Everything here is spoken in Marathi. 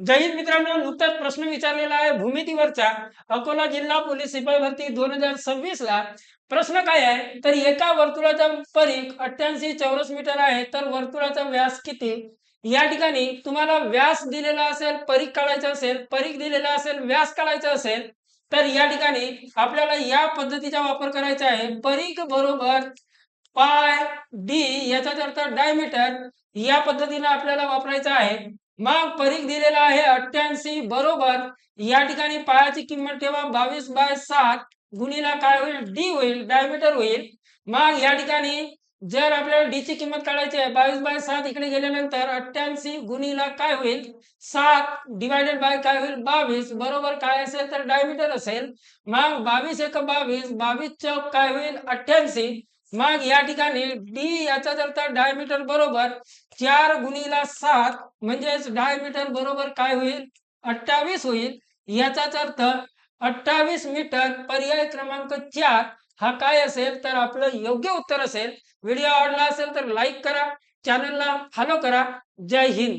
जय हिंद मित्रांनो, नुकताच प्रश्न विचारलेला आहे भूमितीवरचा अकोला जिल्हा पोलीस सिपाई भरती 2026 ला. प्रश्न काय आहे तर एका वर्तुळाचा परिघ 88 चौरस मीटर आहे, तर वर्तुळाचा व्यास किती? या ठिकाणी तुम्हाला व्यास दिलेला असेल, परिघ काढायचा असेल, परिघ दिलेला असेल, व्यास काढायचा असेल, तर या ठिकाणी आपल्याला या पद्धतीचा वापर करायचा आहे. परिघ बरोबर पाय डी याचा अर्थ डायमीटर, या पद्धतीने आपल्याला वापरायचा आहे. मग परिघ दिलेला आहे 88 बरोबर या ठिकाणी पायाची किंमत ठेवा 22/7 गुणिला काय होईल, डी होईल, डायमीटर होईल. मग या ठिकाणी जर आपल्याला डी ची किंमत काढायची आहे 22/7 इकडे गेल्यानंतर 88 गुणिला काय होईल 7 डिवायडेड बाय काय होईल 22 बरोबर काय असेल तर डायमीटर असेल. मग 22 एक 22, 22 चौक काय होईल 88. मग या ठिकाणी डी याचा अर्थ डायमीटर बरोबर 4 गुणिला 7 म्हणजेच डायमीटर बरोबर काय होईल 28 होईल. याचाच अर्थ 28 मीटर पर्याय क्रमांक 4 हा काय असेल तर आपलं योग्य उत्तर असेल. व्हिडिओ आवडला असेल तर लाईक करा, चॅनलला फॉलो करा. जय हिंद.